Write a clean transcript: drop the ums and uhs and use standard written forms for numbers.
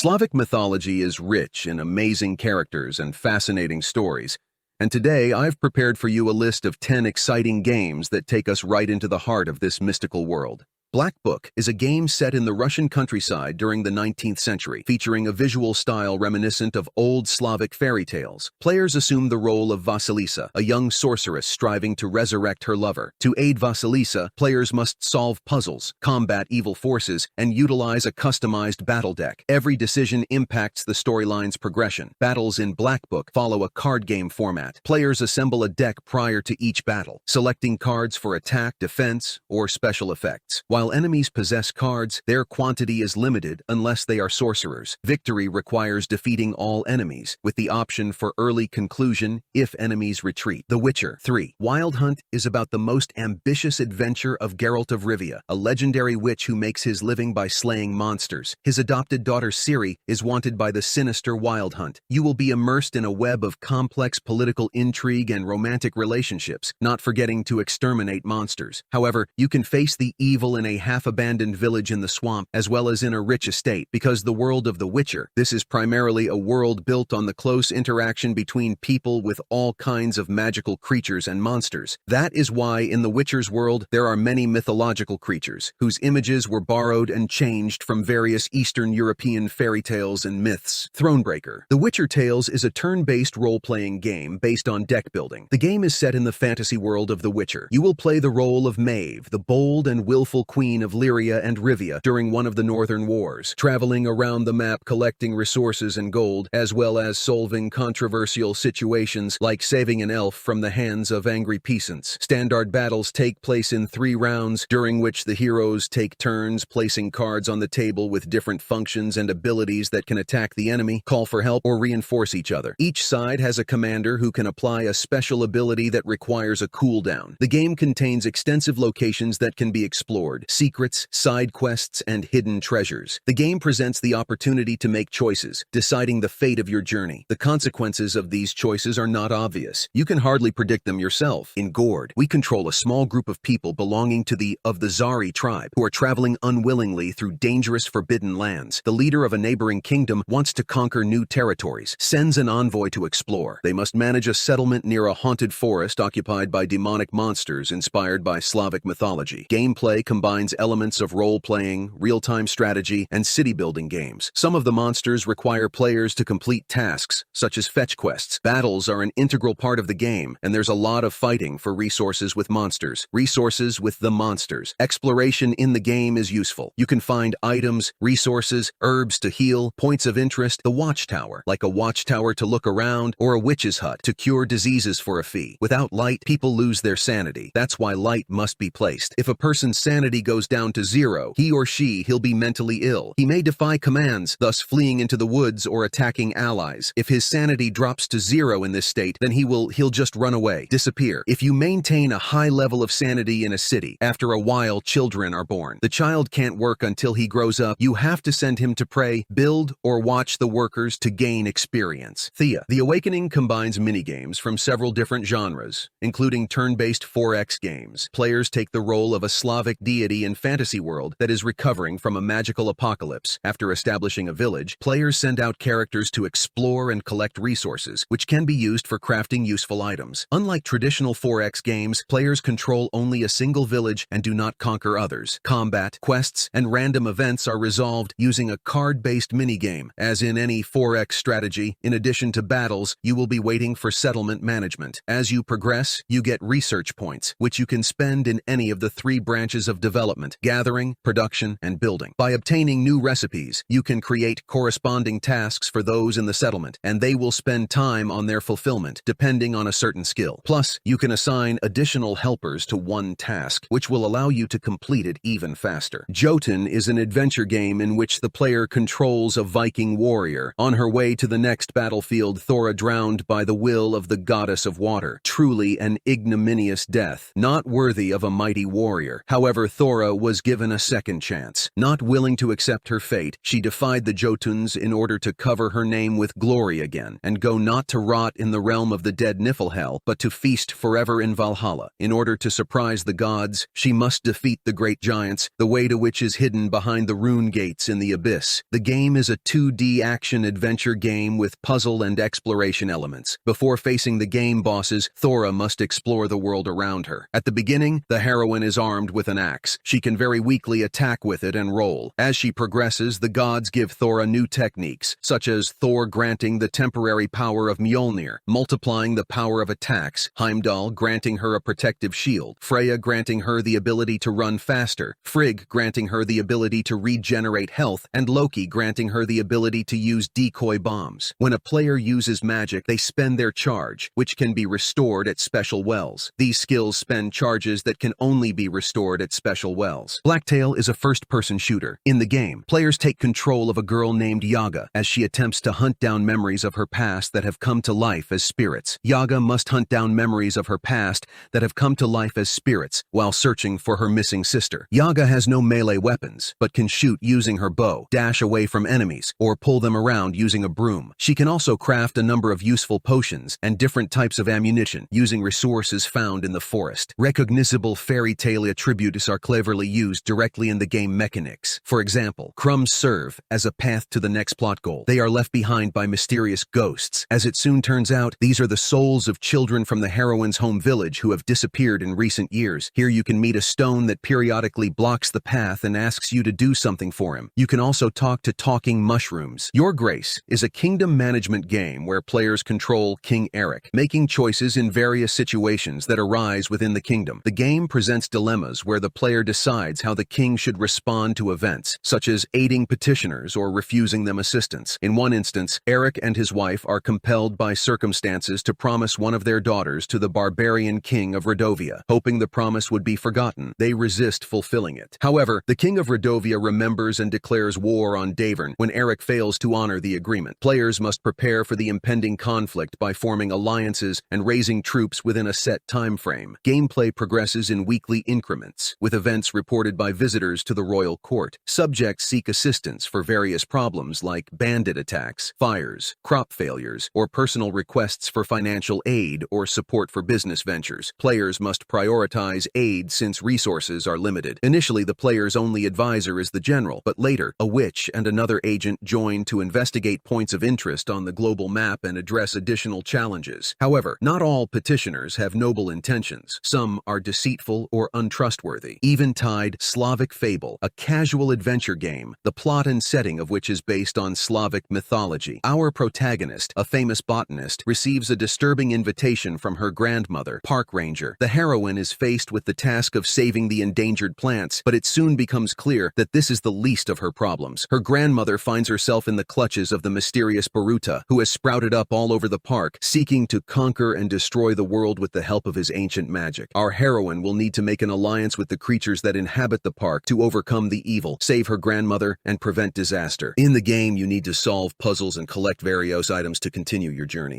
Slavic mythology is rich in amazing characters and fascinating stories, and today I've prepared for you a list of 10 exciting games that take us right into the heart of this mystical world. Black Book is a game set in the Russian countryside during the 19th century, featuring a visual style reminiscent of old Slavic fairy tales. Players assume the role of Vasilisa, a young sorceress striving to resurrect her lover. To aid Vasilisa, players must solve puzzles, combat evil forces, and utilize a customized battle deck. Every decision impacts the storyline's progression. Battles in Black Book follow a card game format. Players assemble a deck prior to each battle, selecting cards for attack, defense, or special effects. While enemies possess cards, their quantity is limited unless they are sorcerers. Victory requires defeating all enemies, with the option for early conclusion if enemies retreat. The Witcher 3. Wild Hunt is about the most ambitious adventure of Geralt of Rivia, a legendary witch who makes his living by slaying monsters. His adopted daughter Ciri is wanted by the sinister Wild Hunt. You will be immersed in a web of complex political intrigue and romantic relationships, not forgetting to exterminate monsters. However, you can face the evil in a half-abandoned village in the swamp, as well as in a rich estate. Because the world of The Witcher, this is primarily a world built on the close interaction between people with all kinds of magical creatures and monsters. That is why in The Witcher's world, there are many mythological creatures, whose images were borrowed and changed from various Eastern European fairy tales and myths. Thronebreaker. The Witcher Tales is a turn-based role-playing game based on deck building. The game is set in the fantasy world of The Witcher. You will play the role of Maeve, the bold and willful queen of Lyria and Rivia during one of the Northern Wars, traveling around the map collecting resources and gold, as well as solving controversial situations like saving an elf from the hands of angry peasants. Standard battles take place in 3 rounds, during which the heroes take turns placing cards on the table with different functions and abilities that can attack the enemy, call for help, or reinforce each other. Each side has a commander who can apply a special ability that requires a cooldown. The game contains extensive locations that can be explored, secrets, side quests, and hidden treasures. The game presents the opportunity to make choices, deciding the fate of your journey. The consequences of these choices are not obvious. You can hardly predict them yourself. In Gord, we control a small group of people belonging to the Zari tribe, who are traveling unwillingly through dangerous forbidden lands. The leader of a neighboring kingdom wants to conquer new territories, sends an envoy to explore. They must manage a settlement near a haunted forest occupied by demonic monsters inspired by Slavic mythology. Gameplay combines elements of role-playing, real-time strategy, and city-building games. Some of the monsters require players to complete tasks, such as fetch quests. Battles are an integral part of the game, and there's a lot of fighting for resources with monsters. Resources with the monsters. Exploration in the game is useful. You can find items, resources, herbs to heal, points of interest, the watchtower, like a watchtower to look around, or a witch's hut to cure diseases for a fee. Without light, people lose their sanity. That's why light must be placed. If a person's sanity goes down to 0, he or she'll be mentally ill. He may defy commands, thus fleeing into the woods or attacking allies. If his sanity drops to 0 in this state, then he'll just run away, disappear. If you maintain a high level of sanity in a city, after a while children are born. The child can't work until he grows up. You have to send him to pray, build, or watch the workers to gain experience. Thea. The Awakening combines minigames from several different genres, including turn-based 4X games. Players take the role of a Slavic deity in fantasy world that is recovering from a magical apocalypse. After establishing a village, players send out characters to explore and collect resources, which can be used for crafting useful items. Unlike traditional 4X games, players control only a single village and do not conquer others. Combat, quests, and random events are resolved using a card-based minigame. As in any 4X strategy, in addition to battles, you will be waiting for settlement management. As you progress, you get research points, which you can spend in any of the 3 branches of development: gathering, production, and building. By obtaining new recipes, you can create corresponding tasks for those in the settlement, and they will spend time on their fulfillment, depending on a certain skill. Plus, you can assign additional helpers to one task, which will allow you to complete it even faster. Jotun is an adventure game in which the player controls a Viking warrior. On her way to the next battlefield, Thora drowned by the will of the goddess of water. Truly an ignominious death, not worthy of a mighty warrior. However, Thora Thora was given a second chance. Not willing to accept her fate, she defied the Jotuns in order to cover her name with glory again, and go not to rot in the realm of the dead Niflhel, but to feast forever in Valhalla. In order to surprise the gods, she must defeat the great giants, the way to which is hidden behind the rune gates in the abyss. The game is a 2D action-adventure game with puzzle and exploration elements. Before facing the game bosses, Thora must explore the world around her. At the beginning, the heroine is armed with an axe. She can very weakly attack with it and roll. As she progresses, the gods give Thora new techniques, such as Thor granting the temporary power of Mjolnir, multiplying the power of attacks, Heimdall granting her a protective shield, Freya granting her the ability to run faster, Frigg granting her the ability to regenerate health, and Loki granting her the ability to use decoy bombs. When a player uses magic, they spend their charge, which can be restored at special wells. These skills spend charges that can only be restored at special wells. Blacktail is a first-person shooter. In the game, players take control of a girl named Yaga as she attempts to hunt down memories of her past that have come to life as spirits. Yaga must hunt down memories of her past that have come to life as spirits while searching for her missing sister. Yaga has no melee weapons, but can shoot using her bow, dash away from enemies, or pull them around using a broom. She can also craft a number of useful potions and different types of ammunition using resources found in the forest. Recognizable fairy tale attributes are cleverly used directly in the game mechanics. For example, crumbs serve as a path to the next plot goal. They are left behind by mysterious ghosts. As it soon turns out, these are the souls of children from the heroine's home village who have disappeared in recent years. Here you can meet a stone that periodically blocks the path and asks you to do something for him. You can also talk to talking mushrooms. Your Grace is a kingdom management game where players control King Eric, making choices in various situations that arise within the kingdom. The game presents dilemmas where the player decides how the king should respond to events, such as aiding petitioners or refusing them assistance. In one instance, Eric and his wife are compelled by circumstances to promise one of their daughters to the barbarian king of Redovia. Hoping the promise would be forgotten, they resist fulfilling it. However, the king of Redovia remembers and declares war on Davern when Eric fails to honor the agreement. Players must prepare for the impending conflict by forming alliances and raising troops within a set time frame. Gameplay progresses in weekly increments, with events reported by visitors to the royal court. Subjects seek assistance for various problems like bandit attacks, fires, crop failures, or personal requests for financial aid or support for business ventures. Players must prioritize aid since resources are limited. Initially, the player's only advisor is the general, but later, a witch and another agent join to investigate points of interest on the global map and address additional challenges. However, not all petitioners have noble intentions. Some are deceitful or untrustworthy. Eventide, Slavic Fable, a casual adventure game, the plot and setting of which is based on Slavic mythology. Our protagonist, a famous botanist, receives a disturbing invitation from her grandmother, Park Ranger. The heroine is faced with the task of saving the endangered plants, but it soon becomes clear that this is the least of her problems. Her grandmother finds herself in the clutches of the mysterious Baruta, who has sprouted up all over the park, seeking to conquer and destroy the world with the help of his ancient magic. Our heroine will need to make an alliance with the creatures that inhabit the park to overcome the evil, save her grandmother, and prevent disaster. In the game, you need to solve puzzles and collect various items to continue your journey.